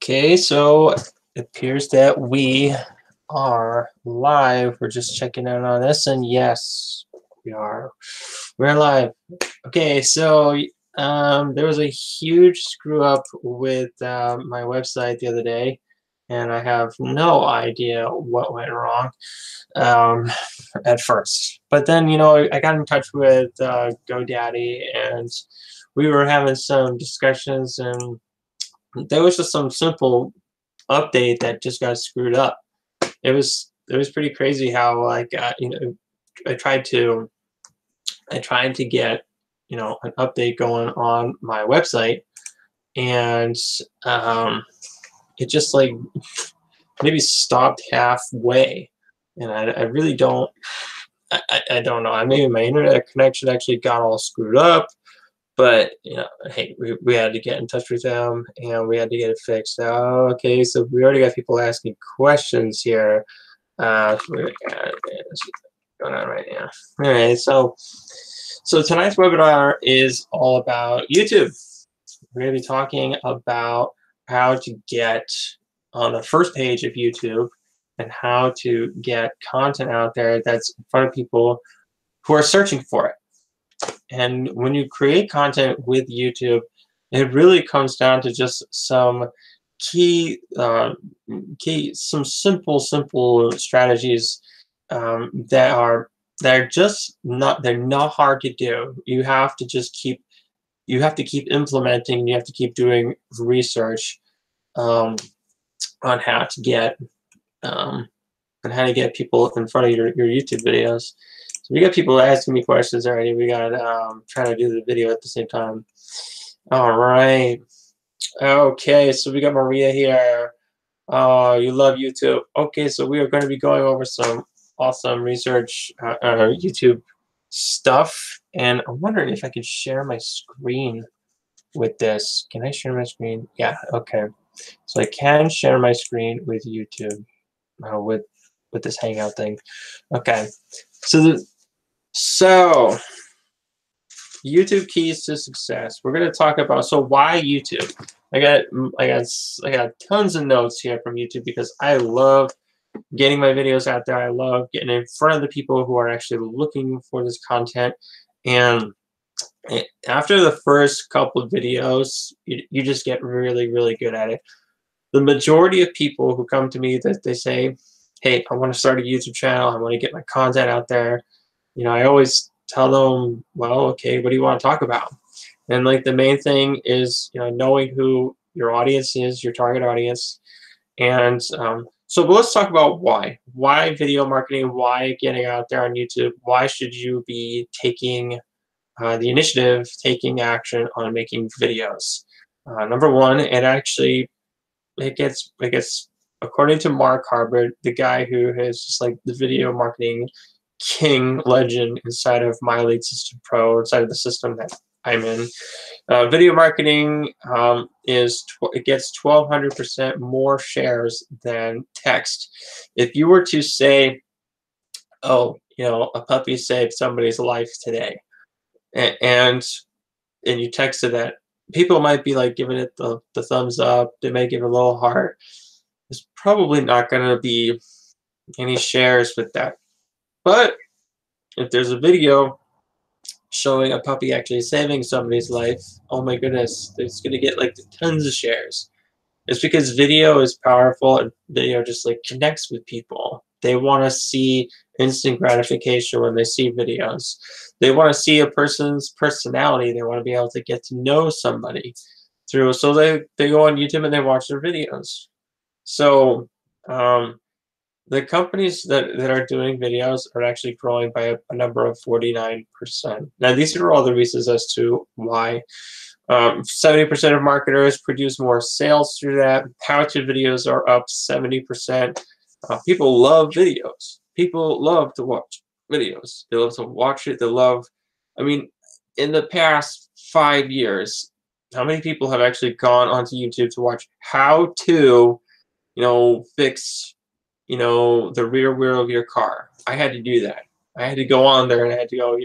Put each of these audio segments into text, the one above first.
Okay, so it appears that we are live. We're just checking in on this, and yes, we are. We're live. Okay, so there was a huge screw up with my website the other day, and I have no idea what went wrong at first. But then, I got in touch with GoDaddy, and we were having some discussions, and there was just some simple update that just got screwed up. It was pretty crazy how I tried to get an update going on my website, and it just like maybe stopped halfway, and I really I don't know. Maybe my internet connection actually got all screwed up. But hey, we had to get in touch with them and we had to get it fixed. Okay, so we already got people asking questions here. What's going on right now? All right, so tonight's webinar is all about YouTube. We're going to be talking about how to get on the first page of YouTube and how to get content out there that's in front of people who are searching for it. And when you create content with YouTube, it really comes down to just some some simple strategies that are just not hard to do. You have to just keep implementing. You have to keep doing research on how to get people in front of your YouTube videos. So we got people asking me questions already. We got trying to do the video at the same time. All right. Okay, so we got Maria here. Oh, you love YouTube. Okay, so we are going to be going over some awesome research YouTube stuff. And I'm wondering if I could share my screen with this. Can I share my screen? Yeah, okay. So I can share my screen with YouTube with this Hangout thing. Okay. So YouTube keys to success. We're going to talk about why YouTube. I got tons of notes here from YouTube because I love getting my videos out there. I love getting in front of the people who are actually looking for this content. And after the first couple of videos, you just get really, really good at it. The majority of people who come to me that they say, hey, I want to start a YouTube channel. I want to get my content out there. I always tell them, well, okay, what do you want to talk about? And like the main thing is, knowing who your audience is, your target audience. And but let's talk about why video marketing, why getting out there on YouTube, why should you be taking the initiative, taking action on making videos. Number one, it gets according to Mark Harbert, the guy who is just like the video marketing king legend inside of My Lead System Pro, inside of the system that I'm in. Video marketing it gets 1,200% more shares than text. If you were to say, oh, a puppy saved somebody's life today, and you texted that, people might be like giving it the thumbs up. They may give it a little heart. There's probably not going to be any shares with that. But if there's a video showing a puppy actually saving somebody's life, oh my goodness, it's going to get like tons of shares. It's because video is powerful, and video just like connects with people. They want to see instant gratification when they see videos. They want to see a person's personality. They want to be able to get to know somebody through. So they go on YouTube and they watch their videos. So the companies that are doing videos are actually growing by a number of 49%. Now, these are all the reasons as to why. 70% of marketers produce more sales through that. How-to videos are up 70%. People love videos. People love to watch videos. They love to watch it. They love, in the past 5 years, how many people have actually gone onto YouTube to watch how to, fix, the rear wheel of your car? I had to do that. I had to go on there and I had to go,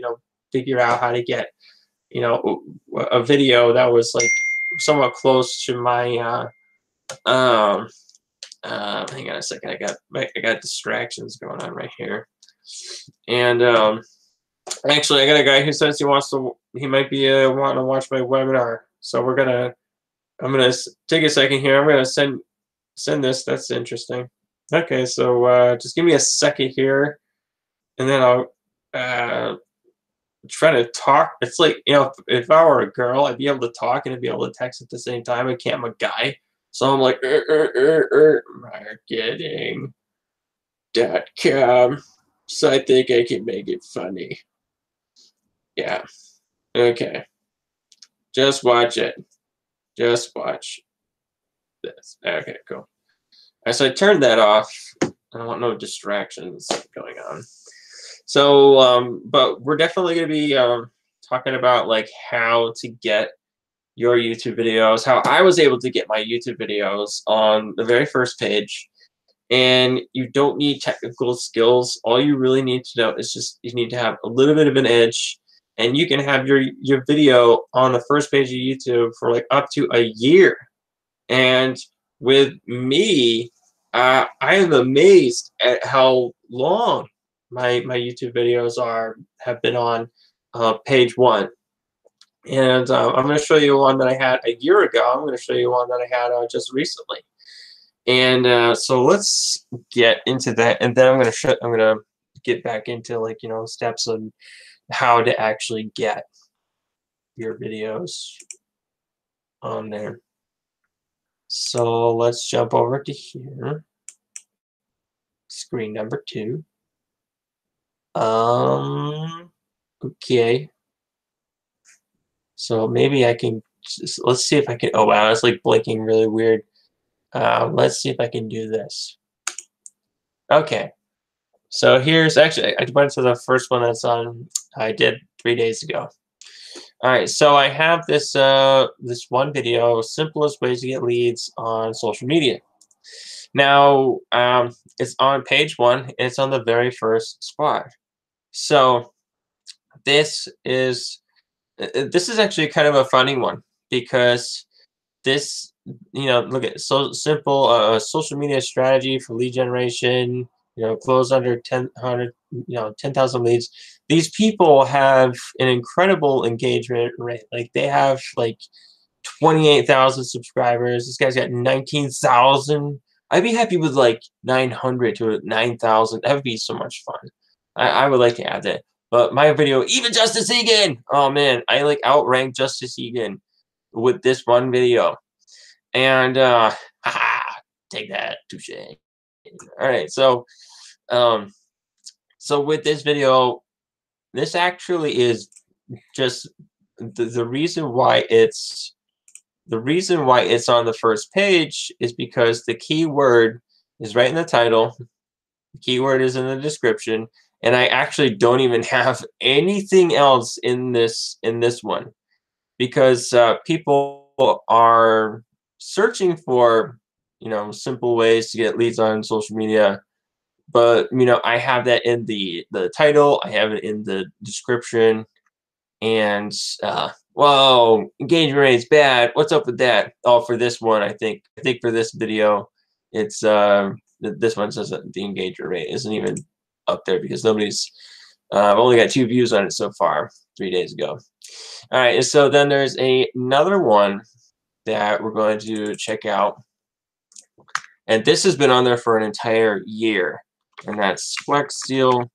figure out how to get, a video that was like somewhat close to my Um, hang on a second. I got distractions going on right here, and actually, I got a guy who says he might be wanting to watch my webinar. So I'm gonna take a second here. I'm gonna send this. That's interesting. Okay, so just give me a second here, and then I'll try to talk. It's like, if I were a girl, I'd be able to talk and I'd be able to text at the same time. I can't. I'm a guy, so I'm like marketing.com. So I think I can make it funny. Yeah. Okay. Just watch it. Just watch this. Okay, cool. So I turned that off. I don't want no distractions going on. So, but we're definitely going to be talking about like how to get your YouTube videos, how I was able to get my YouTube videos on the very first page. And you don't need technical skills. All you really need to know is just you need to have a little bit of an edge, and you can have your video on the first page of YouTube for like up to a year. And with me, I am amazed at how long my YouTube videos have been on page one. And I'm going to show you one that I had a year ago. I'm going to show you one that I had just recently. And so let's get into that, and then I'm gonna get back into, like, steps on how to actually get your videos on there. So let's jump over to here. Screen number 2. Okay. So maybe I can let's see if I can. Oh wow, it's like blinking really weird. Let's see if I can do this. Okay. So here's actually, I went to the first one I did 3 days ago. All right, so I have this this one video, simplest ways to get leads on social media. Now, it's on page 1, and it's on the very first spot. So this is actually kind of a funny one, because this, look at so simple social media strategy for lead generation. Close under 10,000 leads. These people have an incredible engagement rate. Like, they have like 28,000 subscribers. This guy's got 19,000. I'd be happy with like 900 to 9,000. That would be so much fun. I would like to add that. But my video, even Justice Egan. Oh man, I like outranked Justice Egan with this one video. And haha, take that, touche. All right, so so with this video, this actually is just the reason why it's on the first page is because the keyword is right in the title, the keyword is in the description, and I actually don't even have anything else in this one, because people are searching for simple ways to get leads on social media. But I have that in the title, I have it in the description, and whoa, engagement rate's bad. What's up with that? Oh, for this one, I think for this video, it's this one says that the engagement rate isn't even up there because nobody's. I've only got 2 views on it so far, 3 days ago. All right, and so then there's another one that we're going to check out, and this has been on there for an entire year, and that's Flex Seal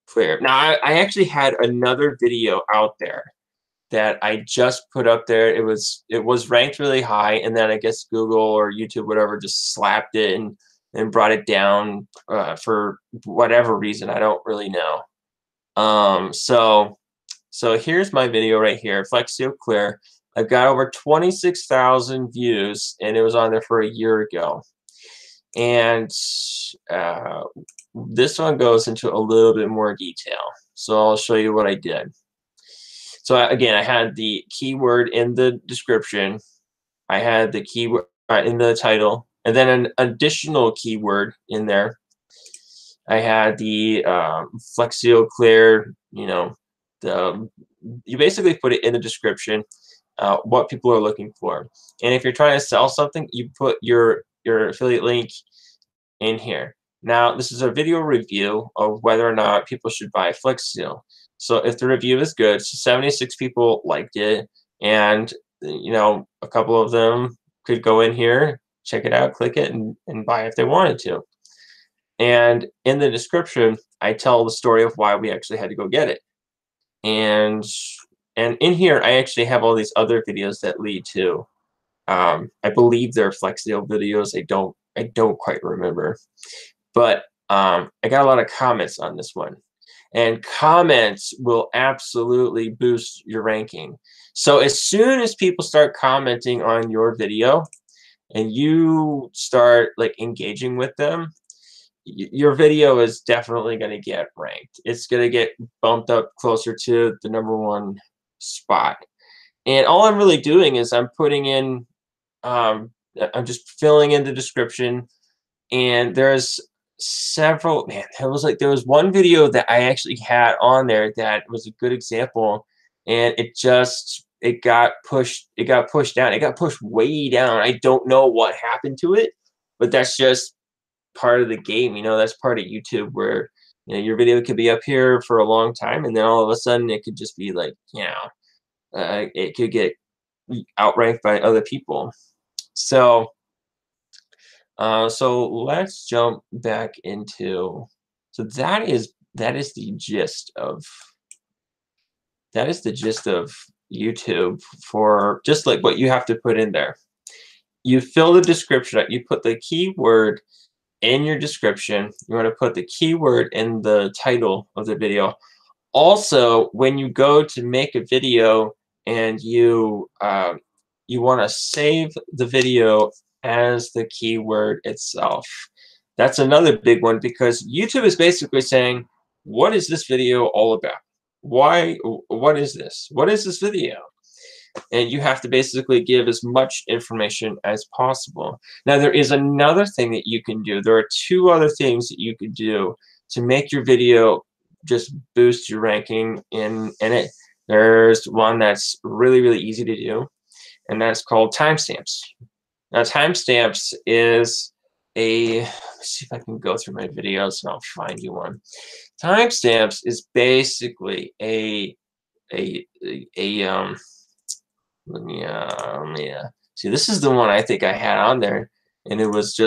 Clear. Now, I actually had another video out there that I just put up there. It was ranked really high, and then I guess Google or YouTube, whatever, just slapped it and brought it down for whatever reason. I don't really know. So here's my video right here, Flex Seal Clear. I've got over 26,000 views, and it was on there for a year ago. And this one goes into a little bit more detail. So I'll show you what I did. So again, I had the keyword in the description. I had the keyword in the title, and then an additional keyword in there. I had the Flex Seal Clear. You basically put it in the description, what people are looking for. And if you're trying to sell something, you put your affiliate link in here. Now, this is a video review of whether or not people should buy FlexSeal. So if the review is good, so 76 people liked it, and a couple of them could go in here, check it out, click it, and buy if they wanted to. And in the description, I tell the story of why we actually had to go get it. And in here, I actually have all these other videos that lead to. I believe they're FlexSeal videos. I don't quite remember. But I got a lot of comments on this one. And comments will absolutely boost your ranking. So as soon as people start commenting on your video and you start like engaging with them, your video is definitely going to get ranked. It's going to get bumped up closer to the #1 spot. And all I'm really doing is I'm putting in, I'm just filling in the description, and there's several, man, there was one video that I actually had on there that was a good example, and it got pushed down. It got pushed way down. I don't know what happened to it, but that's just part of the game. That's part of YouTube, where your video could be up here for a long time, and then all of a sudden it could just be like, it could get outranked by other people. So so let's jump back into, so that is the gist of YouTube, for just like what you have to put in there. You fill the description up, you put the keyword in your description, you want to put the keyword in the title of the video. Also, when you go to make a video and you want to save the video as the keyword itself. That's another big one, because YouTube is basically saying, what is this video all about? What is this? What is this video? And you have to basically give as much information as possible. Now, there is another thing that you can do. There are two other things that you could do to make your video just boost your ranking in it. There's one that's really, really easy to do, and that's called timestamps. Now, timestamps is let's see if I can go through my videos and I'll find you one. Timestamps is basically let me see, this is the one I think I had on there, and it was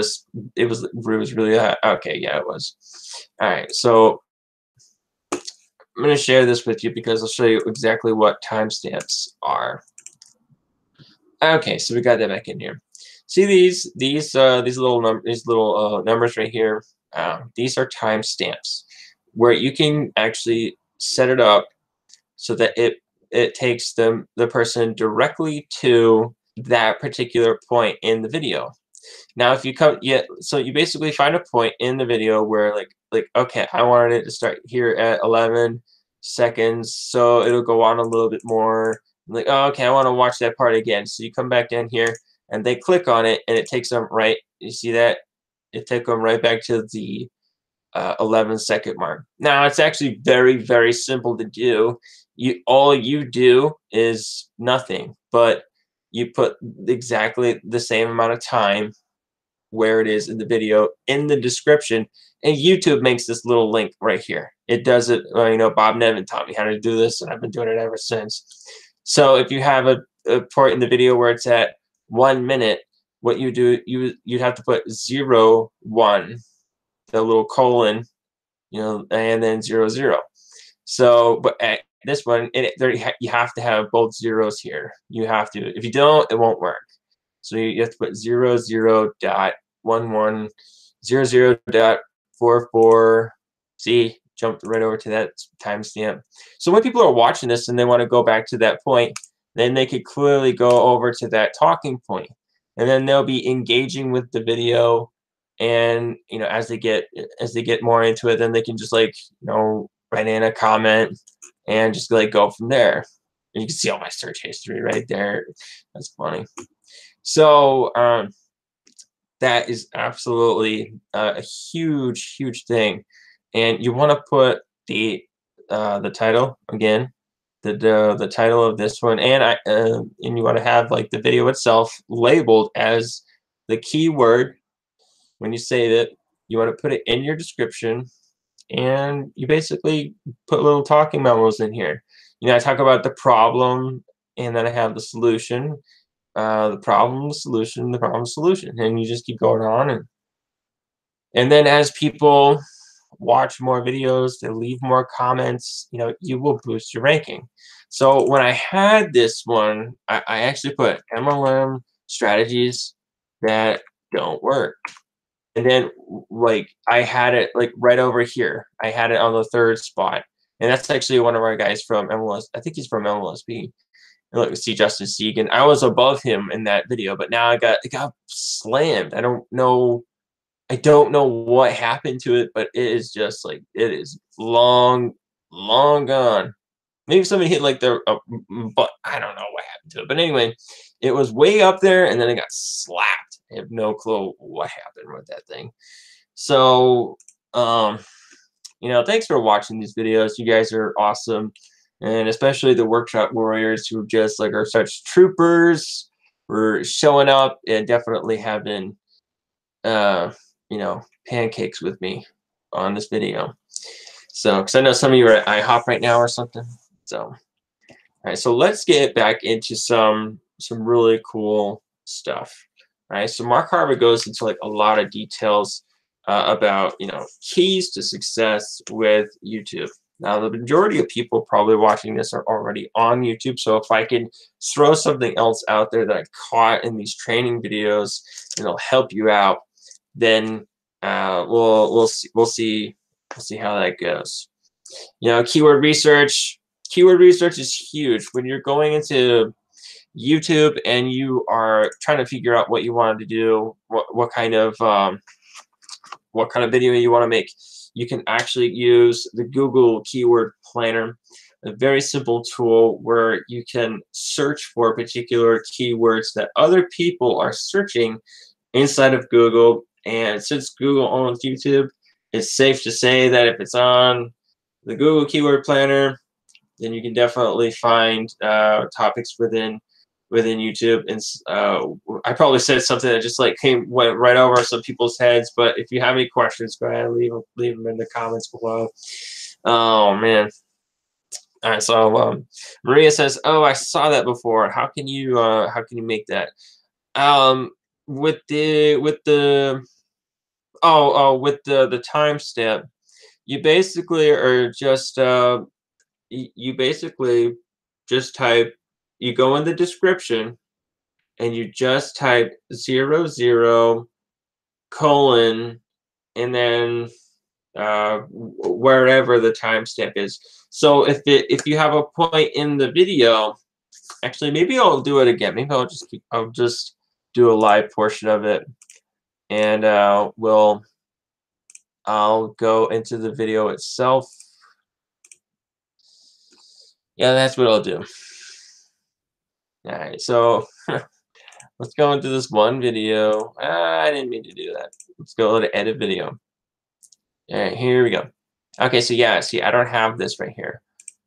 really okay, yeah, it was. All right, so I'm going to share this with you because I'll show you exactly what timestamps are. Okay, so we got that back in here. See these little numbers right here? These are timestamps, where you can actually set it up so that it takes the person directly to that particular point in the video. Now, if you so you basically find a point in the video where like okay, I wanted it to start here at 11 seconds, so it'll go on a little bit more. Like, oh, okay, I want to watch that part again. So you come back down here, and they click on it, and it takes them right. You see that? It took them right back to the 11-second mark. Now, it's actually very, very simple to do. All you do is nothing, but you put exactly the same amount of time where it is in the video in the description, and YouTube makes this little link right here. It does it. Bob Nevin taught me how to do this, and I've been doing it ever since. So if you have a part in the video where it's at 1 minute, what you do, you'd have to put 0, 1, the little colon, and then 0, 0. So, but at this one, you have to have both zeros here. You have to. If you don't, it won't work. So you have to put 0, 0, dot 1, 1, 0, 0, dot 4, 4. See, jumped right over to that timestamp. So when people are watching this and they want to go back to that point, then they could clearly go over to that talking point, and then they'll be engaging with the video. And as they get more into it, then they can just write in a comment and just go from there. And you can see all my search history right there. That's funny. So that is absolutely a huge thing. And you want to put the title again, the title of this one, and and you want to have like the video itself labeled as the keyword. When you save it, you want to put it in your description, and you basically put little talking memos in here. I talk about the problem, and then I have the solution, the problem, the solution, the problem, solution, and you just keep going on, and then as people watch more videos, they leave more comments, you will boost your ranking. So when I had this one, I actually put MLM strategies that don't work. And then like I had it like right over here. I had it on the third spot. And that's actually one of our guys from MLS. I think he's from MLSP. And look, see Justin Segan. I was above him in that video, but now it got slammed. I don't know what happened to it, but it is just like it is long gone. Maybe somebody hit like but I don't know what happened to it. But anyway, it was way up there, and then it got slapped. I have no clue what happened with that thing. So, thanks for watching these videos. You guys are awesome, and especially the workshop warriors who just like are such troopers for showing up and definitely having pancakes with me on this video. So, because I know some of you are at IHOP right now or something. So, all right. So let's get back into some really cool stuff. All right. So Mark Harvard goes into like a lot of details about keys to success with YouTube. Now, the majority of people probably watching this are already on YouTube. So if I can throw something else out there that I caught in these training videos and it'll help you out, then we'll see how that goes. Keyword research. Keyword research is huge when you're going into YouTube and you are trying to figure out what you wanted to do, what kind of video you want to make. You can actually use the Google Keyword Planner, a very simple tool where you can search for particular keywords that other people are searching inside of Google. And since Google owns YouTube, it's safe to say that if it's on the Google Keyword Planner, then you can definitely find topics within YouTube. And I probably said something that just like went right over some people's heads. But if you have any questions, go ahead and leave them in the comments below. Oh man. All right. So Maria says, "Oh, I saw that before. How can you make that?" With the timestamp, you basically are just you basically just type, you go in the description and you just type 00 colon and then wherever the timestamp is. So if you have a point in the video, actually maybe I'll do it again. Maybe I'll just do a live portion of it, and I'll go into the video itself. Yeah, that's what I'll do. All right, so let's go into this one video. I didn't mean to do that. Let's go to edit video. All right, here we go. Okay, so yeah, see, I don't have this right here.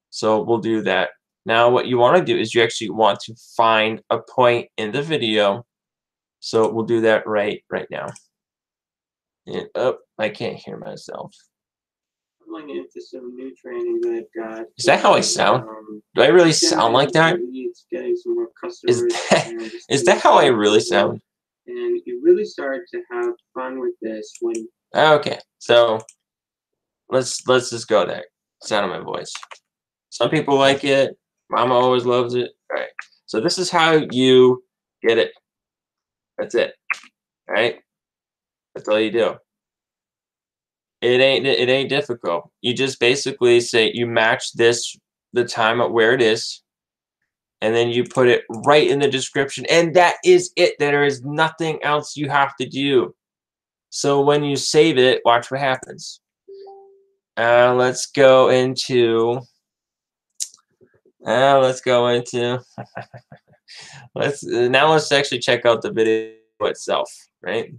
So we'll do that. Now what you want to do is you actually want to find a point in the video. So we'll do that right now. And, oh, I can't hear myself. Going into some new training that I've got. Is that how I sound? Do I really sound like that? Getting some more customers. Is that how I really sound? And you really start to have fun with this when. Okay, so let's just go there. Sound of my voice. Some people like it. Mama always loves it. All right. So this is how you get it. That's it. All right. That's all you do. It ain't difficult. You just basically say you match the time at where it is, and then you put it right in the description, and that is it. There is nothing else you have to do. So when you save it, watch what happens. Let's go into let's actually check out the video itself, right?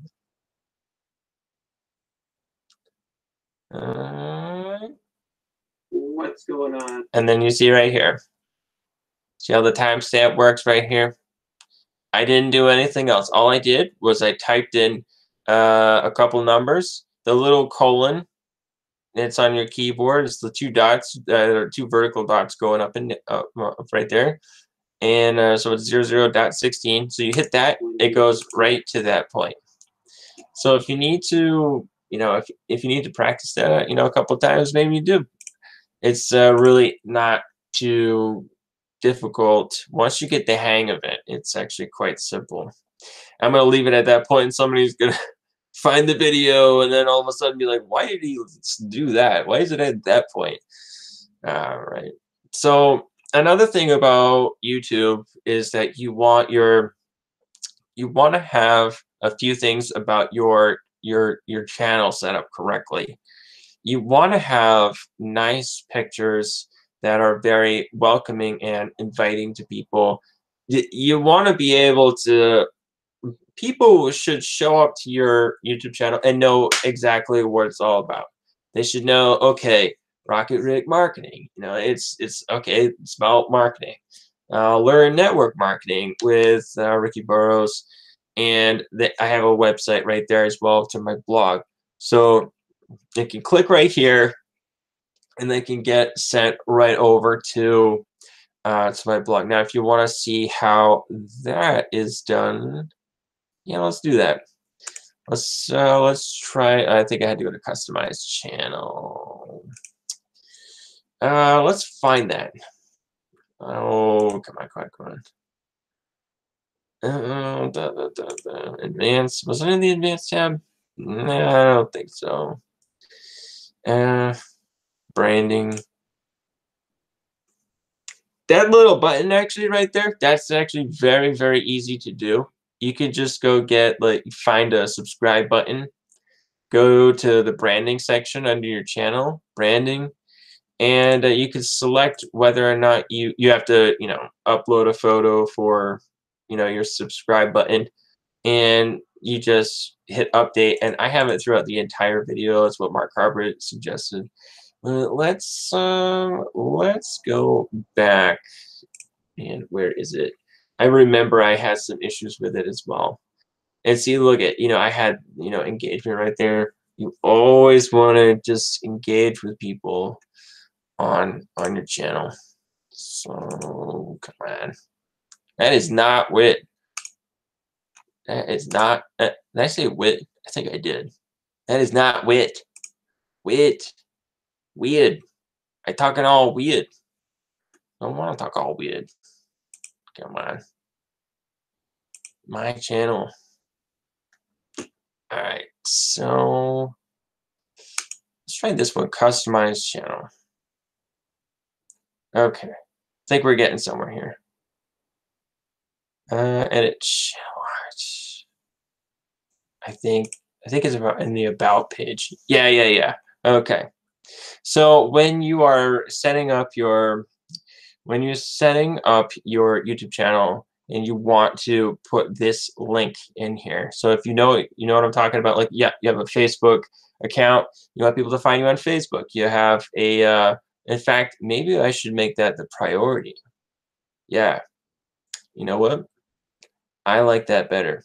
What's going on? And then you see right here. See how the timestamp works right here? I didn't do anything else. All I did was I typed in a couple numbers, the little colon. It's on your keyboard. It's the two dots, two vertical dots going up and up right there. And so it's 00.16. So you hit that, it goes right to that point. So if you need to, if you need to practice that, a couple of times, maybe you do. It's really not too difficult. Once you get the hang of it, it's actually quite simple. I'm gonna leave it at that point, and somebody's gonna find the video, and then all of a sudden be like, "Why did he do that? Why is it at that point?" All right. So another thing about YouTube is that you want to have a few things about your channel set up correctly. You want to have nice pictures that are very welcoming and inviting to people. You want to be able to, people should show up to your YouTube channel and know exactly what it's all about. They should know, okay, Rocket Rig Marketing, it's okay, it's about marketing. Learn network marketing with Ricky Burrows, and I have a website right there as well to my blog. So they can click right here, and they can get sent right over to my blog. Now, if you want to see how that is done, yeah, let's do that. Let's try. I think I had to go to customize channel. Let's find that. Oh, come on. Advanced. Was it in the advanced tab? No, I don't think so. Branding. That little button actually right there, that's actually very, very easy to do. You could just go find a subscribe button, go to the branding section under your channel, branding, and you can select whether or not you have to, upload a photo for, your subscribe button, and you just hit update. And I have it throughout the entire video. That's what Mark Harper suggested. Let's go back. And where is it? I remember I had some issues with it as well. And see, look at, I had, engagement right there. You always want to just engage with people on your channel. So, come on. That is not wit. That is not, did I say wit? I think I did. That is not wit. Wit. Weird. I talking all weird. I don't want to talk all weird. Come on. My channel. All right, so let's try this one, customize channel. Okay, I think we're getting somewhere here. Edit channel. I think it's about in the about page. Yeah. Okay. So when you are setting up your YouTube channel and you want to put this link in here. So if you know what I'm talking about, like, yeah, you have a Facebook account, you want people to find you on Facebook. You have a in fact, maybe I should make that the priority. Yeah. You know what? I like that better.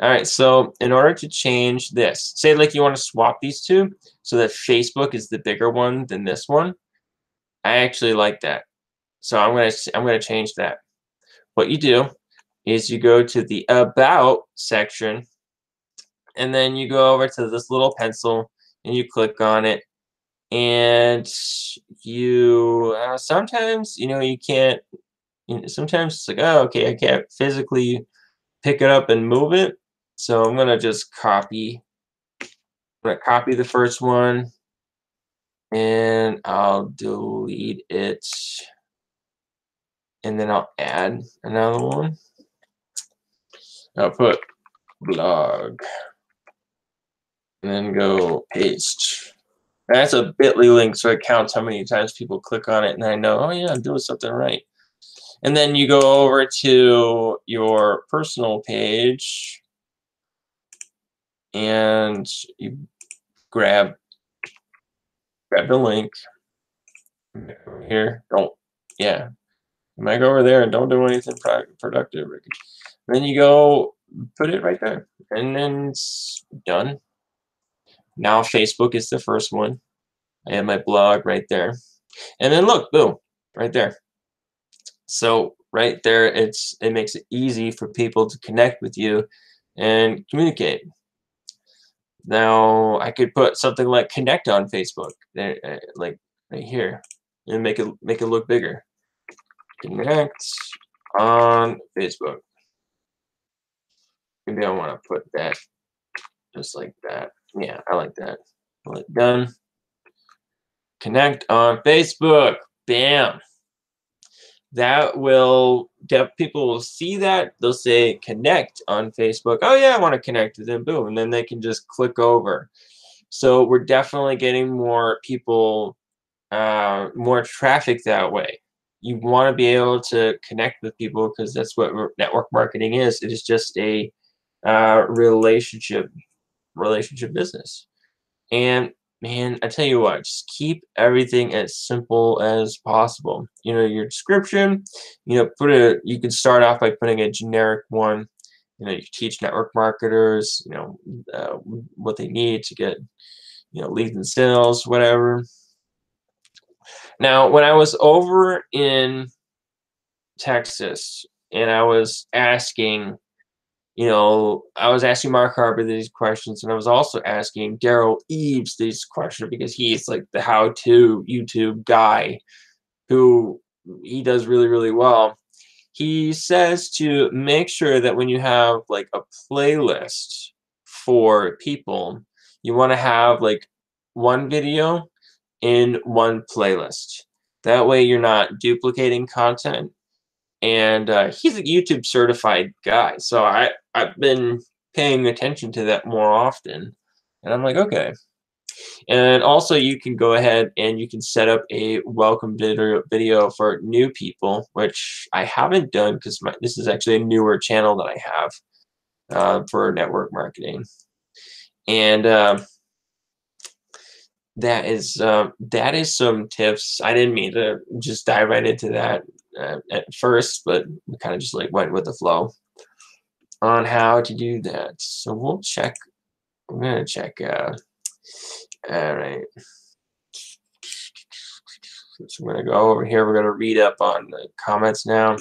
All right, so in order to change this, say like you want to swap these two so that Facebook is the bigger one than this one. I actually like that. So I'm gonna change that. What you do is you go to the About section, and then you go over to this little pencil, and you click on it, and you sometimes you can't. Sometimes it's like, oh, okay, I can't physically pick it up and move it, so I'm gonna just copy. I'm gonna copy the first one, and I'll delete it, and then I'll add another one. I'll put blog, and then go paste. That's a bit.ly link, so it counts how many times people click on it, and I know, oh yeah, I'm doing something right. And then you go over to your personal page, and you grab the link here. Yeah. You might go over there and don't do anything productive. Then you go put it right there, and then it's done. Now Facebook is the first one. I have my blog right there, and then look, boom, right there. So right there, it makes it easy for people to connect with you and communicate. Now I could put something like connect on Facebook, like right here, and make it look bigger. Connect on Facebook. Maybe I want to put that just like that. Yeah, I like that. Done. Connect on Facebook. Bam. That will people will see that. They'll say connect on Facebook. Oh yeah, I want to connect to them. Boom, and then they can just click over. So we're definitely getting more people, more traffic that way. You want to be able to connect with people because that's what network marketing is. It is just a relationship business. And man, I tell you what, just keep everything as simple as possible. You know, your description, you can start off by putting a generic one. You know, you teach network marketers, what they need to get, leads and sales, whatever. Now, when I was over in Texas and I was asking Mark Harper these questions, and I was also asking Daryl Eves these questions because he's like the how-to YouTube guy who he does really, really well. He says to make sure that when you have like a playlist for people, you want to have like one video in one playlist. That way you're not duplicating content. And he's a YouTube certified guy, so I've been paying attention to that more often, and I'm like, okay. And also, you can go ahead and you can set up a welcome video for new people, which I haven't done because this is actually a newer channel that I have for network marketing, and that is some tips. I didn't mean to just dive right into that at first, but we kind of just like went with the flow on how to do that. So we'll check. I'm gonna check. All right. So I'm gonna go over here. We're gonna read up on the comments now.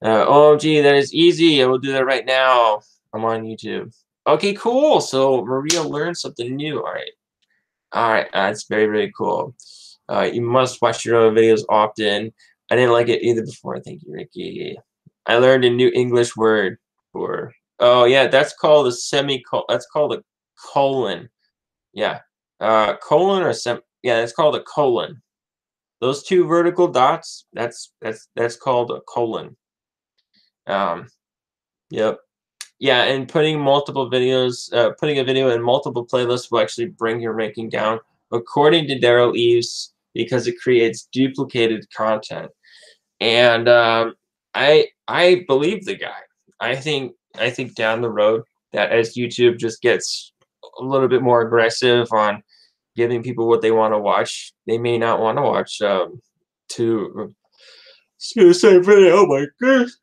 OMG, that is easy. I will do that right now. I'm on YouTube. Okay, cool. So Maria learned something new. All right. All right. That's very, very cool. You must watch your own videos often. I didn't like it either before. Thank you, Ricky. I learned a new English word for. Oh yeah, that's called a semicolon. That's called a colon. Yeah, colon or Yeah, it's called a colon. Those two vertical dots. That's called a colon. Yep. Yeah, and putting multiple videos, putting a video in multiple playlists will actually bring your ranking down, according to Daryl Eves, because it creates duplicated content. And I believe the guy. I think down the road that as YouTube just gets a little bit more aggressive on giving people what they want to watch, they may not want to watch the same video. Oh my goodness,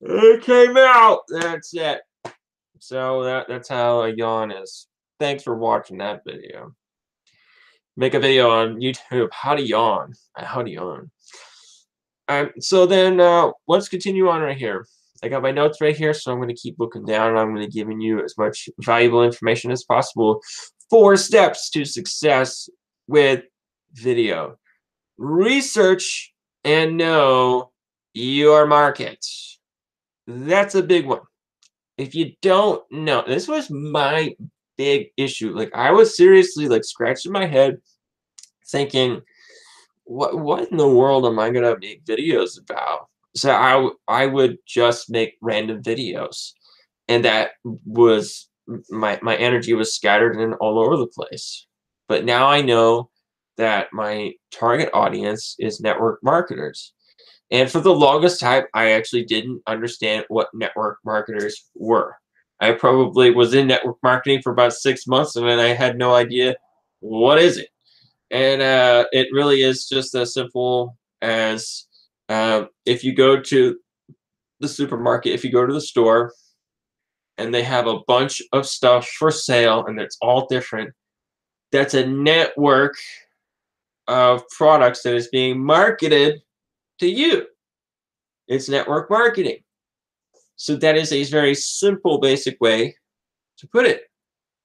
it came out. That's it. So that's how a yawn is. Thanks for watching that video. Make a video on YouTube. How to yawn. How to yawn. So then let's continue on right here. I got my notes right here, so I'm going to keep looking down, and I'm going to give you as much valuable information as possible. 4 steps to success with video. Research and know your market. That's a big one. If you don't know, this was my big issue. Like, I was seriously like scratching my head thinking, what in the world am I gonna make videos about? So I would just make random videos, and that was my energy was scattered and all over the place. But now I know that my target audience is network marketers. And for the longest time, I actually didn't understand what network marketers were. I probably was in network marketing for about 6 months, and then I had no idea what is it. And it really is just as simple as If you go to the supermarket, if you go to the store and they have a bunch of stuff for sale and it's all different, that's a network of products that is being marketed to you. It's network marketing. So that is a very simple, basic way to put it.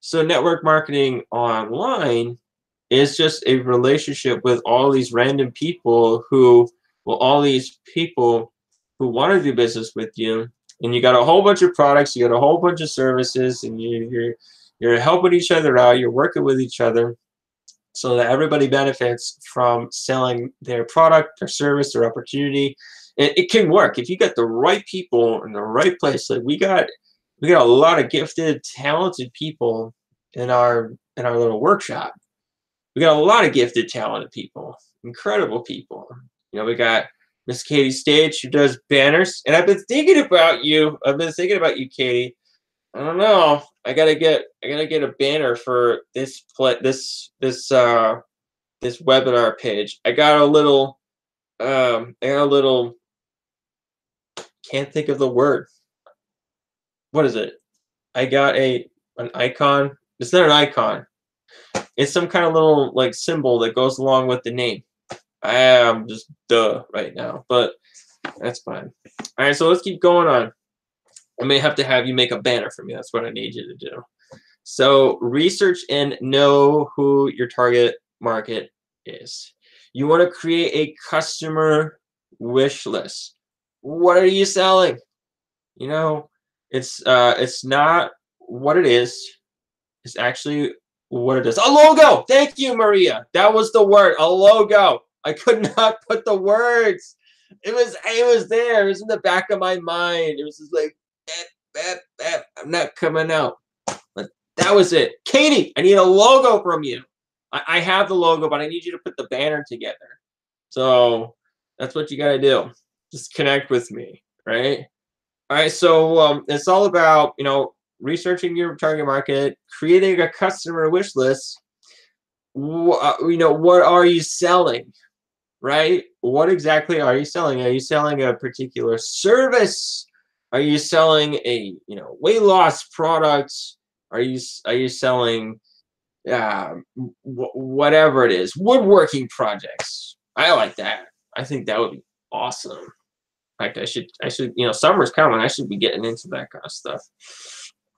So network marketing online is just a relationship with all these random people who, well, all these people who want to do business with you, and you got a whole bunch of products, you got a whole bunch of services, and you're helping each other out, you're working with each other, so that everybody benefits from selling their product or service or opportunity. And it can work if you got the right people in the right place. Like we got a lot of gifted, talented people in our little workshop. We got a lot of gifted, talented people, incredible people. We got Miss Katie Stage who does banners, and I've been thinking about you. I've been thinking about you, Katie. I don't know. I gotta get a banner for this webinar page. I got a little. Can't think of the word. What is it? I got an icon. It's not an icon. It's some kind of little like symbol that goes along with the name. I am just right now, but that's fine. All right, so let's keep going on. I may have to have you make a banner for me. That's what I need you to do. So research and know who your target market is. You want to create a customer wish list. What are you selling? It's not what it is. It's actually what it is. A logo. Thank you, Maria. That was the word. A logo. I could not put the words. It was there. It was in the back of my mind. It was just like, I'm not coming out. But that was it. Katie, I need a logo from you. I have the logo, but I need you to put the banner together. So that's what you got to do. Just connect with me, right? All right. So it's all about, researching your target market, creating a customer wish list. What are you selling, right? What exactly are you selling? Are you selling a particular service? Are you selling a weight loss product? Are you selling whatever it is, woodworking projects? I like that. I think that would be awesome. Like I should summer's coming. I should be getting into that kind of stuff.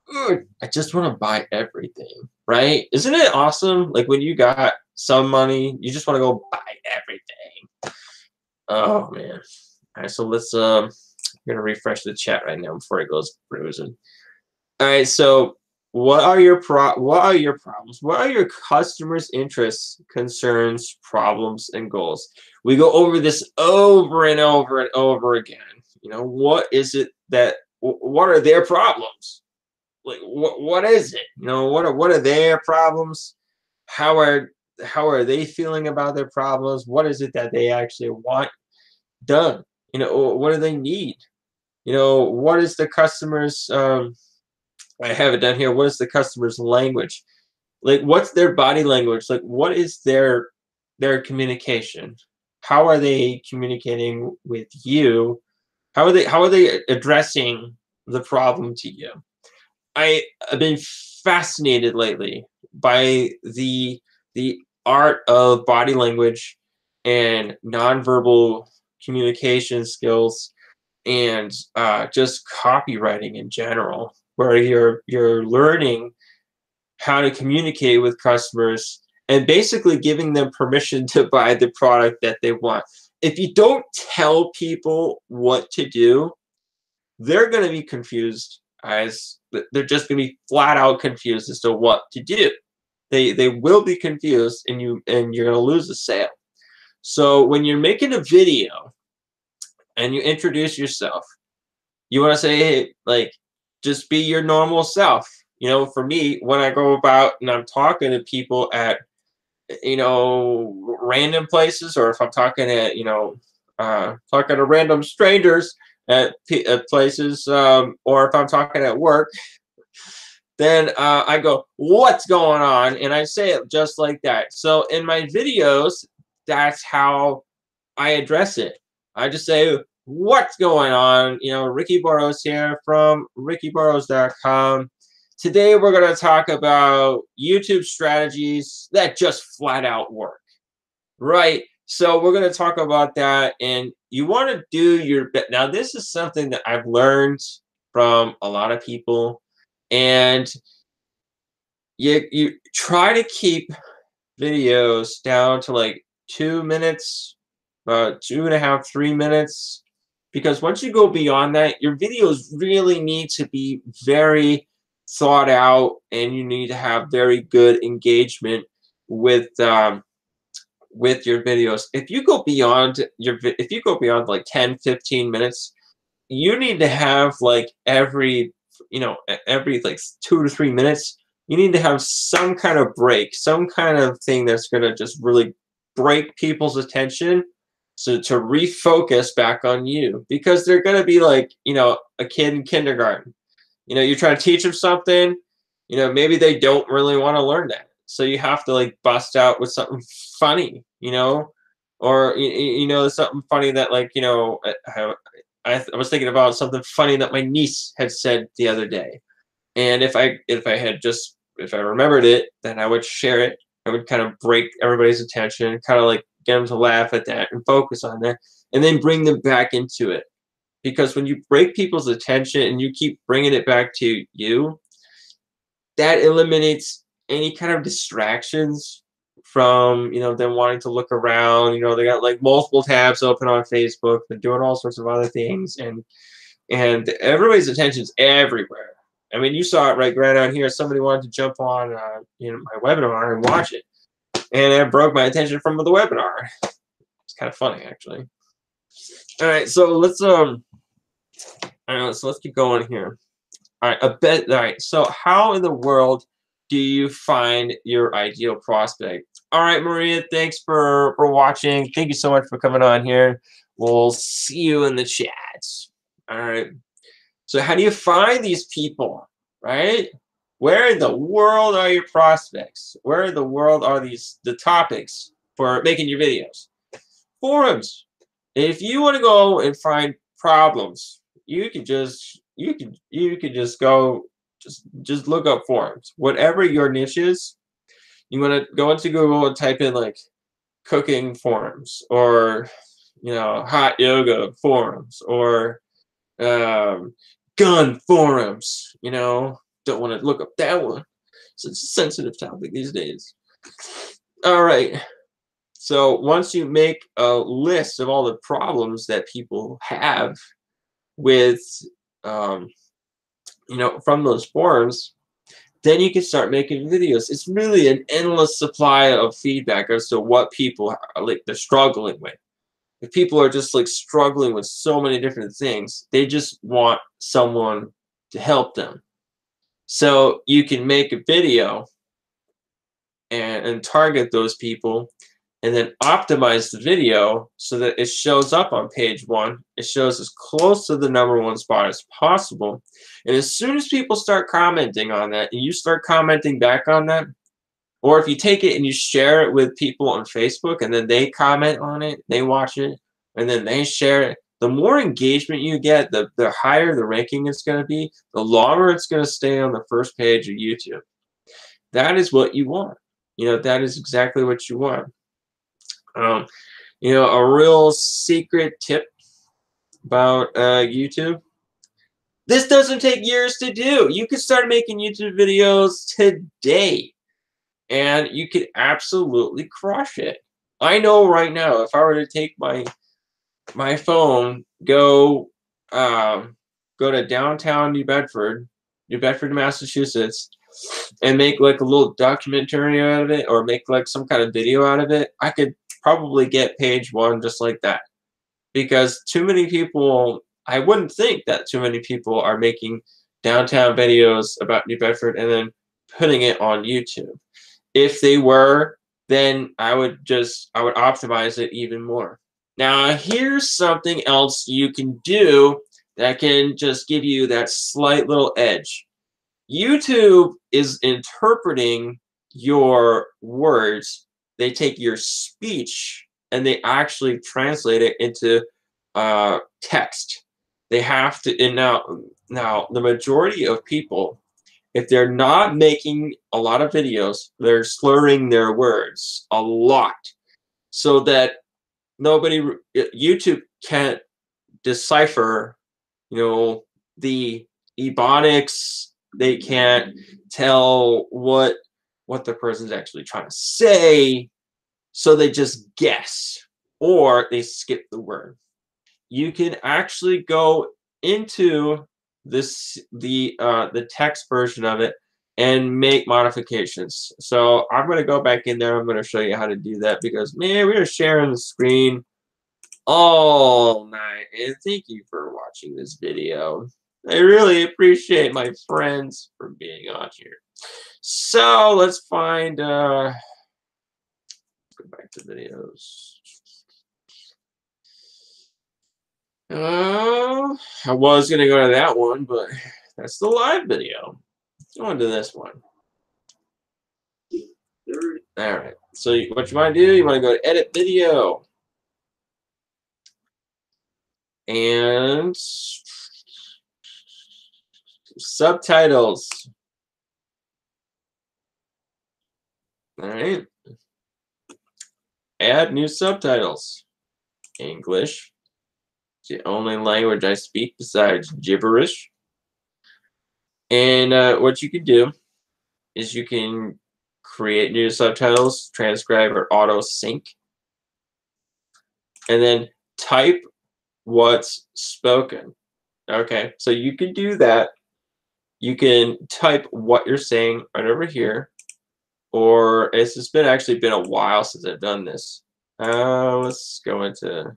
I just want to buy everything, right? Isn't it awesome? Like when you got some money, you just want to go buy everything. Oh man. All right, so let's I'm gonna refresh the chat right now before it goes cruising. All right, so what are your problems? What are your customers' interests, concerns, problems, and goals? We go over this over and over and over again. What is it what are their problems? Like what is it? What are their problems? How are they feeling about their problems? What is it that they actually want done? What do they need? What is the customer's I have it down here. What is the customer's language? Like, what's their body language? Like, what is their communication? How are they communicating with you? How are they addressing the problem to you? I have been fascinated lately by the art of body language and nonverbal communication skills and just copywriting in general, where you're learning how to communicate with customers and basically giving them permission to buy the product that they want. If you don't tell people what to do, they're going to be confused. They're just going to be flat out confused as to what to do. They will be confused, and you're going to lose the sale. So when you're making a video and you introduce yourself, you want to say, hey, like, just be your normal self. For me, when I go about and I'm talking to people at, random places, or if I'm talking at, talking to random strangers at places, or if I'm talking at work, then I go, what's going on? And I say it just like that. So in my videos, that's how I address it. I just say, what's going on? You know, Ricky Burrows here from rickyburrows.com. Today we're going to talk about YouTube strategies that just flat out work, right? So we're going to talk about that, and you want to do your best. Now, this is something that I've learned from a lot of people, and you try to keep videos down to like 2 minutes, 2.5, 3 minutes, because once you go beyond that, your videos really need to be very thought out, and you need to have very good engagement with your videos. If you go beyond if you go beyond like 10, 15 minutes, you need to have like every like 2 to 3 minutes, you need to have some kind of break, some kind of thing that's going to just really break people's attention, so to refocus back on you, because they're going to be like, a kid in kindergarten. You're trying to teach them something, maybe they don't really want to learn that. So you have to like bust out with something funny, or something funny that, like, I was thinking about something funny that my niece had said the other day, and if I remembered it, then I would share it. I would kind of break everybody's attention, kind of like get them to laugh at that and focus on that, and then bring them back into it. Because when you break people's attention and you keep bringing it back to you, that eliminates any kind of distractions from them wanting to look around. They got like multiple tabs open on Facebook, they're doing all sorts of other things, and everybody's attention's everywhere. I mean, you saw it right on here. Somebody wanted to jump on my webinar and watch it, and it broke my attention from the webinar. It's kind of funny, actually. All right, so let's let's keep going here. All right, all right, so how in the world do you find your ideal prospect? All right, Maria, thanks for watching. Thank you so much for coming on here. We'll see you in the chats. All right. So how do you find these people, right? Where in the world are your prospects? Where in the world are the topics for making your videos? Forums. If you want to go and find problems, you could just go just look up forums. Whatever your niche is, you want to go into Google and type in like cooking forums, or hot yoga forums, or gun forums. Don't want to look up that one. So it's a sensitive topic these days. All right. So once you make a list of all the problems that people have with, from those forums, then you can start making videos. It's really an endless supply of feedback as to what people are they're struggling with. If people are just like struggling with so many different things, they just want someone to help them. So you can make a video and target those people, and then optimize the video so that it shows up on page 1. It shows as close to the #1 spot as possible. And as soon as people start commenting on that, and you start commenting back on that, or if you take it and you share it with people on Facebook, and then they comment on it, they watch it, and then they share it, the more engagement you get, the higher the ranking it's going to be, the longer it's going to stay on the first page of YouTube. That is what you want. That is exactly what you want. A real secret tip about YouTube. This doesn't take years to do. You can start making YouTube videos today, and you could absolutely crush it. I know right now, if I were to take my phone, go to downtown New Bedford, Massachusetts, and make like a little documentary out of it, or make like some kind of video out of it, I could probably get page 1 just like that. Because too many people, I wouldn't think that too many people are making downtown videos about New Bedford and then putting it on YouTube. If they were, then I would optimize it even more. Now, here's something else you can do that can just give you that slight little edge. YouTube is interpreting your words. They take your speech and they actually translate it into text. They have to, and now the majority of people, if they're not making a lot of videos, they're slurring their words a lot, so that YouTube can't decipher, the ebonics. They can't tell what the person's actually trying to say, so they just guess or they skip the word. You can actually go into the text version of it and make modifications. So I'm going to go back in there. I'm going to show you how to do that, because man, we're sharing the screen all night. And thank you for watching this video. I really appreciate my friends for being on here. So let's find go back to videos. I was gonna go to that one, but that's the live video. Go into this one. All right. So what you want to do? You want to go to edit video and subtitles. All right. Add new subtitles. English. It's the only language I speak besides gibberish. And what you can do is you can create new subtitles, transcribe, or auto sync, and then type what's spoken. Okay, so you can do that. You can type what you're saying right over here, or it's been actually been a while since I've done this. Let's go into.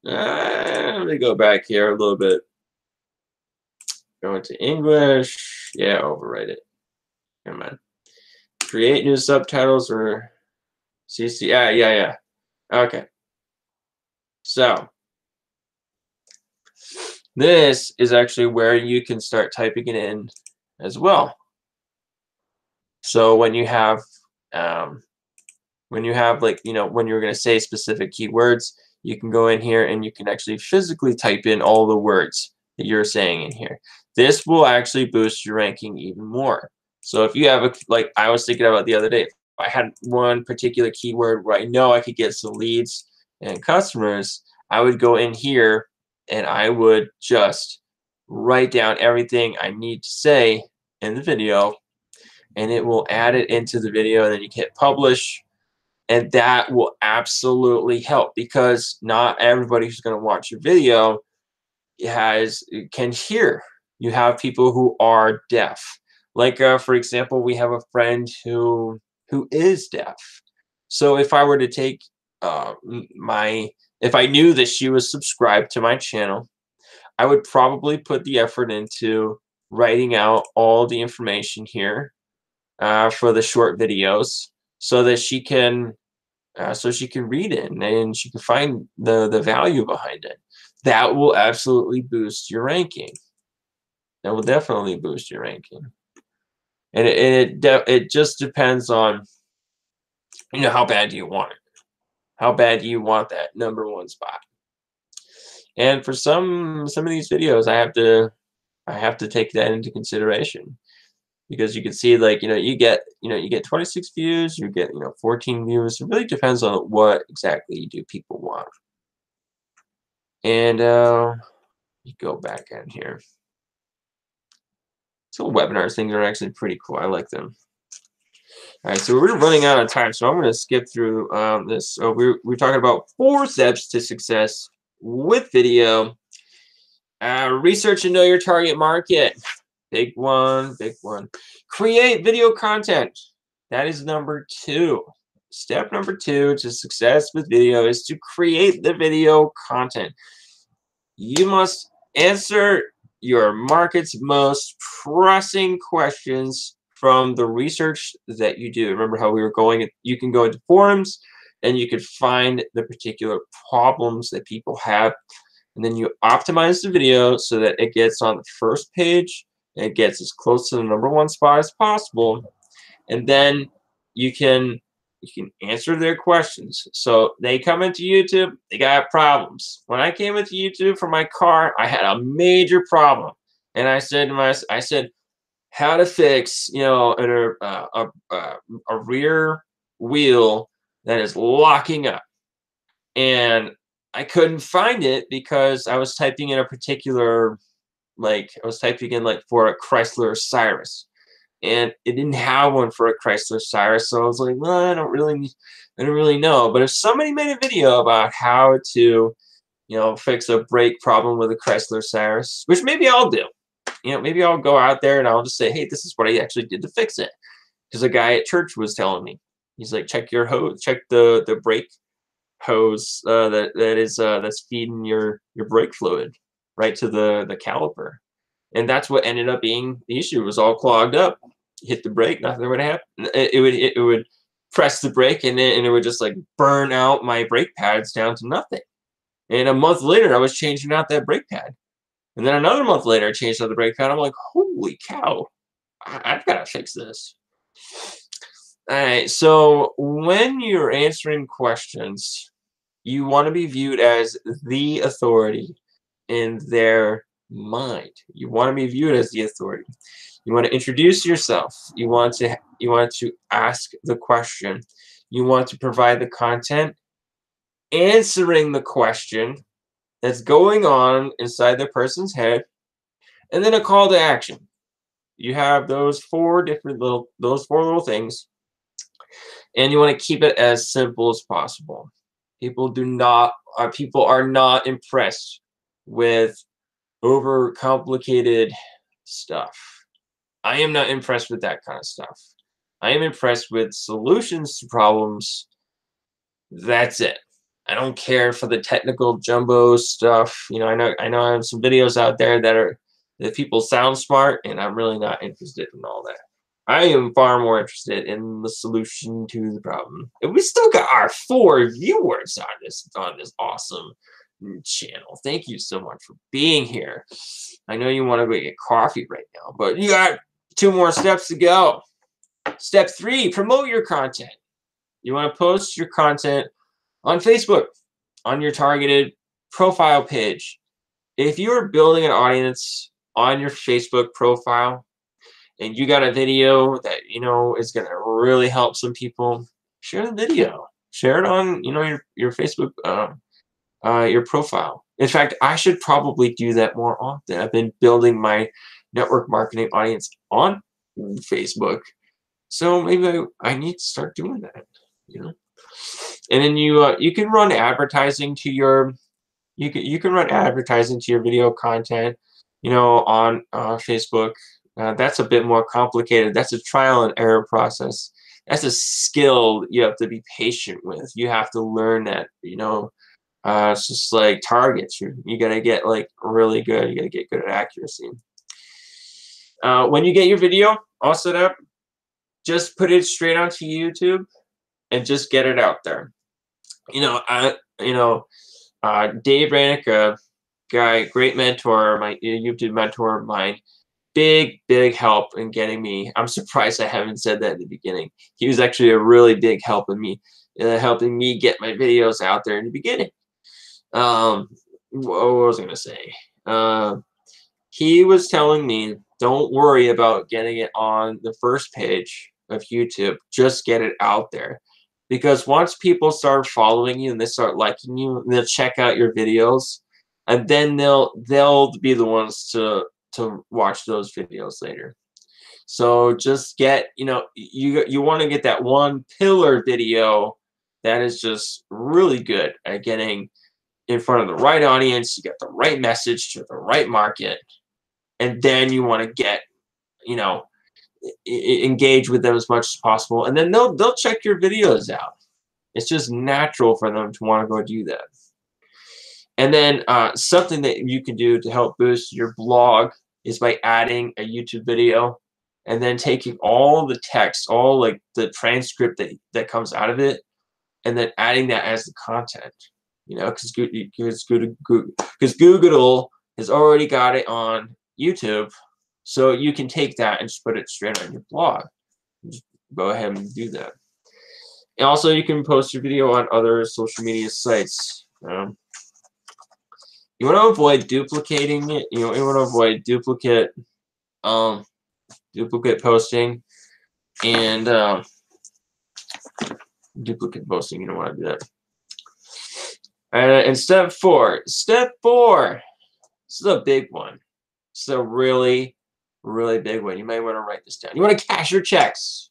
Let me go back here a little bit. Go into English. Yeah, overwrite it. Come on. Create new subtitles or CC. Yeah. Okay. So this is actually where you can start typing it in as well. So when you have like, when you're going to say specific keywords, you can go in here and you can actually physically type in all the words that you're saying in here. This will actually boost your ranking even more. So if you have like I was thinking about the other day, if I had one particular keyword where I know I could get some leads and customers, I would go in here and I would just write down everything I need to say in the video, and it will add it into the video, and then you hit publish, and that will absolutely help, because not everybody who's going to watch your video can hear. You have people who are deaf. Like for example, we have a friend who is deaf. So if I were to take if I knew that she was subscribed to my channel, I would probably put the effort into writing out all the information here for the short videos, so that she can read it and she can find the value behind it. That will absolutely boost your ranking. That will definitely boost your ranking. And it just depends on how bad do you want it. How bad do you want that #1 spot? And for some of these videos, I have to take that into consideration, because you can see, like, you get 26 views, you get 14 views. It really depends on what exactly do people want. And you go back in here. So webinars things are actually pretty cool. I like them. All right, so we're running out of time, so I'm going to skip through this. So we're talking about 4 steps to success with video. Research and know your target market. Big one, big one. Create video content. That is #2. Step #2 to success with video is to create the video content. You must answer your market's most pressing questions from the research that you do. Remember how we were going, you can go into forums and you could find the particular problems that people have, and then you optimize the video so that it gets on the first page and it gets as close to the #1 spot as possible. And then you can You can answer their questions. So they come into YouTube, they got problems. When I came into YouTube for my car, I had a major problem, and I said how to fix, you know, a rear wheel that is locking up, and I couldn't find it because I was typing in a particular, like I was typing in like for a Chrysler Cyrus, and it didn't have one for a Chrysler Cyrus. So I was like, well, I don't really know. But if somebody made a video about how to, you know, fix a brake problem with a Chrysler Cyrus, which maybe I'll do. You know, maybe I'll go out there and I'll just say, hey, this is what I actually did to fix it. Because a guy at church was telling me, he's like, check your hose, check the brake hose that's feeding your brake fluid right to the caliper. And that's what ended up being the issue. It was all clogged up. Hit the brake, nothing would happen. It would press the brake, and it would just like burn out my brake pads down to nothing. And a month later, I was changing out that brake pad. And then another month later, I changed out the brake pad. I'm like, holy cow, I've got to fix this. All right, so when you're answering questions, you want to be viewed as the authority in their mind. You want to be viewed as the authority. You want to introduce yourself. You want to ask the question. You want to provide the content answering the question that's going on inside the person's head, and then a call to action. You have those four little things, and you want to keep it as simple as possible. People are not impressed with overcomplicated stuff. I am not impressed with that kind of stuff. I am impressed with solutions to problems. That's it. I don't care for the technical jumbo stuff. You know, I know I have some videos out there that people sound smart, and I'm really not interested in all that. I am far more interested in the solution to the problem. And we still got our 4 viewers on this awesome channel. Thank you so much for being here. I know you want to go get coffee right now, but you got 2 more steps to go. Step 3, promote your content. You want to post your content on Facebook, on your targeted profile page. If you're building an audience on your Facebook profile and you got a video that you know is going to really help some people, share the video. Share it on, you know, your Facebook your profile. In fact, I should probably do that more often. I've been building my network marketing audience on Facebook, so maybe I need to start doing that, you know. And then you can run advertising to your you can run advertising to your video content, you know, on Facebook. That's a bit more complicated. That's a trial and error process. That's a skill you have to be patient with. You have to learn that, you know. It's just like targets. You gotta get like really good. You gotta get good at accuracy. When you get your video all set up, just put it straight onto YouTube and just get it out there. You know, Dave Ranick, a guy, great mentor, my YouTube mentor of mine, big help in getting me. I'm surprised I haven't said that at the beginning. He was actually a really big help in me, helping me get my videos out there in the beginning. What was I gonna say? He was telling me, don't worry about getting it on the first page of YouTube. Just get it out there. Because once people start following you and they start liking you, and they'll check out your videos, and then they'll be the ones to watch those videos later. So just get, you know, you want to get that one pillar video that is just really good at getting in front of the right audience. You get the right message to the right market, and then you want to get, you know, engage with them as much as possible, and then they'll check your videos out. It's just natural for them to want to go do that. And then something that you can do to help boost your blog is by adding a YouTube video and then taking all the text, all like the transcript that comes out of it, and then adding that as the content. You know, because Google has already got it on YouTube, so you can take that and just put it straight on your blog. Just go ahead and do that. And also, you can post your video on other social media sites. You want to avoid duplicating it. You want to avoid duplicate posting and duplicate posting. You don't want to do that. And step four. Step four. This is a big one. This is a really, really big one. You might want to write this down. You want to cash your checks.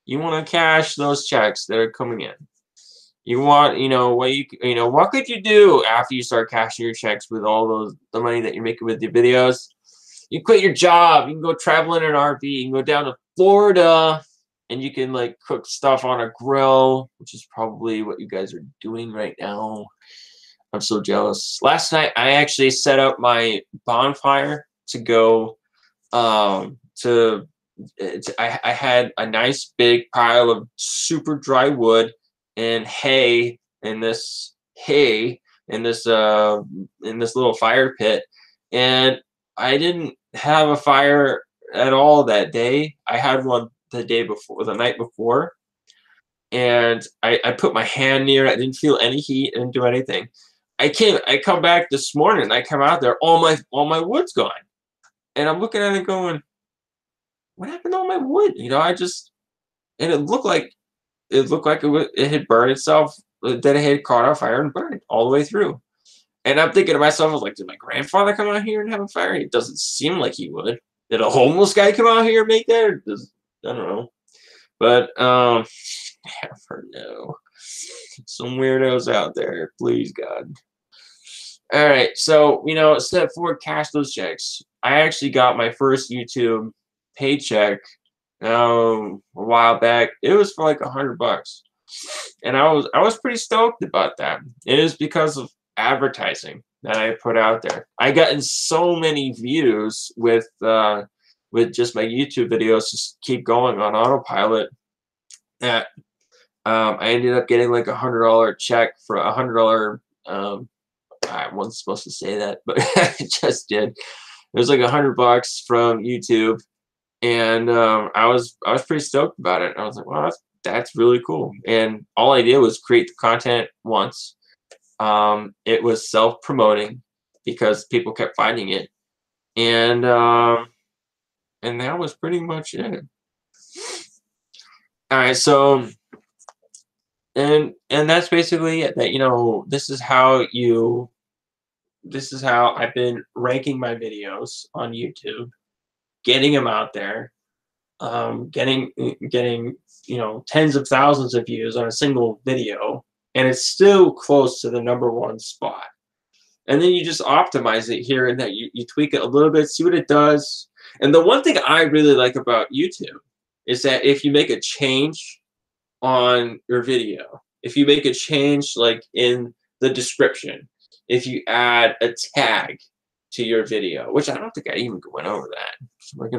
You want to cash those checks that are coming in. You want, what could you do after you start cashing your checks with all the money that you're making with your videos? You quit your job. You can go travel in an RV. You can go down to Florida, and you can like cook stuff on a grill, which is probably what you guys are doing right now. I'm so jealous. Last night, I actually set up my bonfire to go I had a nice big pile of super dry wood and hay in this little fire pit, and I didn't have a fire at all that day. I had one the night before, and I put my hand near it. I didn't feel any heat. I didn't do anything. I come back this morning. I come out there, all my wood's gone, and I'm looking at it going, what happened to all my wood? And it looked like it had burned itself, that it had caught on fire and burned all the way through. And I'm thinking to myself, I was like, did my grandfather come out here and have a fire? It doesn't seem like he would. Did a homeless guy come out here and make that? I don't know. But never know. Some weirdos out there, please God. All right, so step 4, cash those checks. I actually got my first YouTube paycheck a while back. It was for like $100, and I was pretty stoked about that. It is because of advertising that I put out there. I gotten so many views with just my YouTube videos just keep going on autopilot that I ended up getting like $100 check for $100. I wasn't supposed to say that, but I just did. It was like $100 from YouTube, and I was pretty stoked about it. I was like, wow, that's really cool. And all I did was create the content once. It was self-promoting because people kept finding it, and that was pretty much it. All right, so and that's basically it. That this is how I've been ranking my videos on YouTube, getting them out there, getting tens of thousands of views on a single video, and it's still close to the #1 spot. And then you just optimize it here and there. You tweak it a little bit, see what it does. And the one thing I really like about YouTube is that if you make a change on your video, if you make a change like in the description, if you add a tag to your video, which I don't think I even went over that. So I'm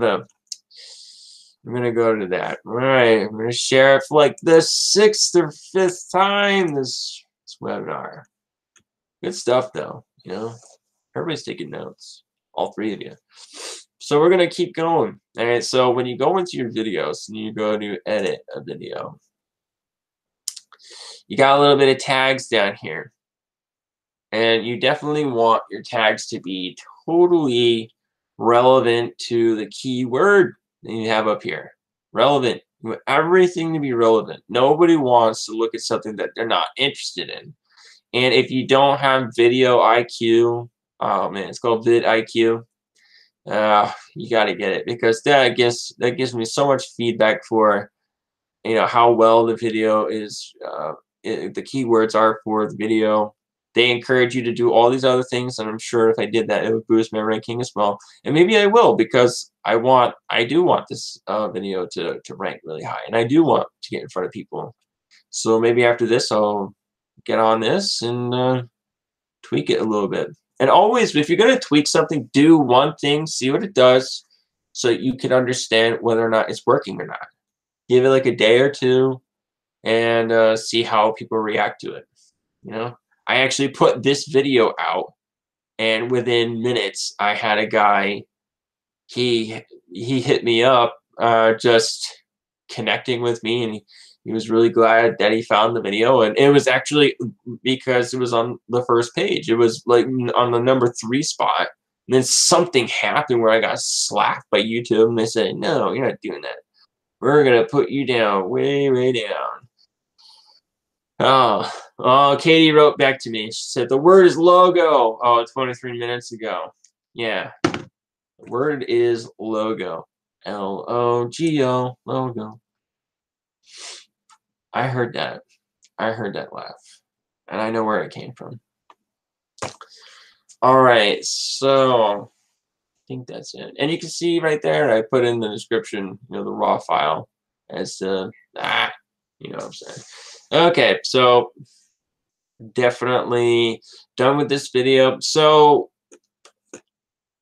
gonna go to that. All right, I'm gonna share it for like the 6th or 5th time this webinar. Good stuff though, Everybody's taking notes. All 3 of you. So we're gonna keep going. All right, so when you go into your videos and you go to edit a video, you got a little bit of tags down here. And you definitely want your tags to be totally relevant to the keyword that you have up here. Relevant. You want everything to be relevant. Nobody wants to look at something that they're not interested in. And if you don't have video IQ, oh man, it's called vid IQ. You got to get it, because that gives me so much feedback for how well the video is, the keywords are for the video. They encourage you to do all these other things, and I'm sure if I did that, it would boost my ranking as well. And maybe I will, because I do want this video to rank really high, and I do want to get in front of people. So maybe after this, I'll get on this and tweak it a little bit. And always, if you're going to tweak something, do one thing, see what it does, so you can understand whether or not it's working or not. Give it like a day or two, and see how people react to it. I actually put this video out, and within minutes, I had a guy. He hit me up, just connecting with me, and He was really glad that he found the video, and it was actually because it was on the first page. It was like on the number 3 spot. And then something happened where I got slapped by YouTube, and they said, "No, you're not doing that. We're gonna put you down, way, way down." Oh, Katie wrote back to me. She said, "The word is logo." Oh, 23 minutes ago. Yeah, the word is logo. L-O-G-O, logo. I heard that. I heard that laugh. And I know where it came from. Alright, so I think that's it. And you can see right there, I put in the description, the raw file as to, you know what I'm saying. Okay, so definitely done with this video. So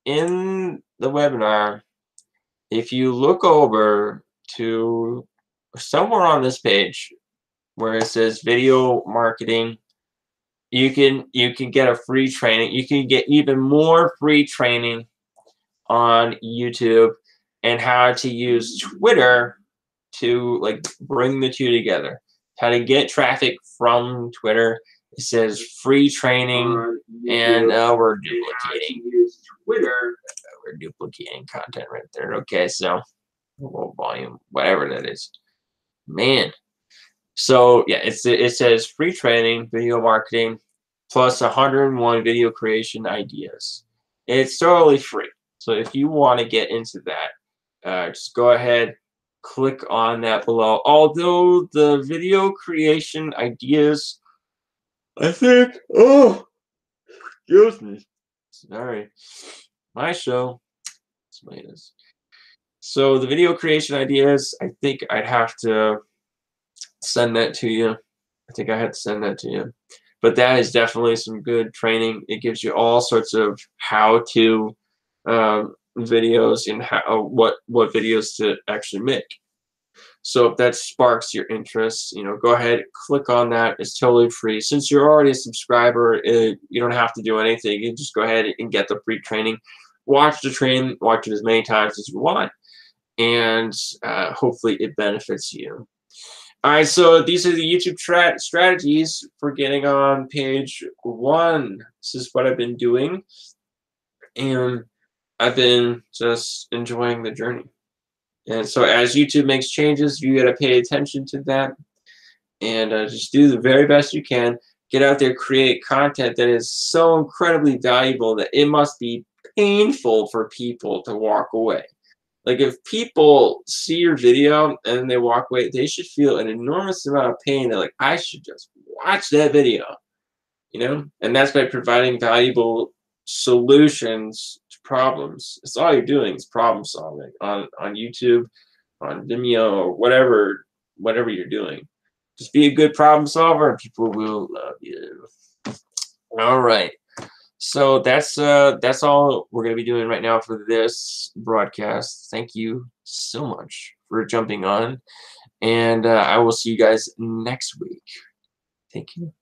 in the webinar, if you look over to somewhere on this page where it says video marketing, you can get a free training. You can get even more free training on YouTube and how to use Twitter to like bring the two together. How to get traffic from Twitter. It says free training, and we're duplicating Twitter. We're duplicating content right there. Okay, so low volume, whatever that is, man. So yeah, it says free training, video marketing, plus 101 video creation ideas. It's totally free. So if you want to get into that, just go ahead, click on that below. Although the video creation ideas, I think, excuse me, sorry, my show, that's what it is. So the video creation ideas, I think I'd have to send that to you. I think I had to send that to you. But that is definitely some good training. It gives you all sorts of how-to videos and what videos to actually make. So if that sparks your interest, go ahead, click on that. It's totally free. Since you're already a subscriber, you don't have to do anything. You just go ahead and get the free training. Watch the training. Watch it as many times as you want, and hopefully it benefits you. All right, so these are the YouTube strategies for getting on page 1. This is what I've been doing, and I've been just enjoying the journey. And so as YouTube makes changes, you got to pay attention to that, and just do the very best you can. Get out there, create content that is so incredibly valuable that it must be painful for people to walk away. Like, if people see your video and they walk away, they should feel an enormous amount of pain. They're like, I should just watch that video, And that's by providing valuable solutions to problems. It's all you're doing is problem solving on YouTube, on Vimeo, or whatever you're doing. Just be a good problem solver, and people will love you. All right. So that's all we're going to be doing right now for this broadcast. Thank you so much for jumping on, and I will see you guys next week. Thank you.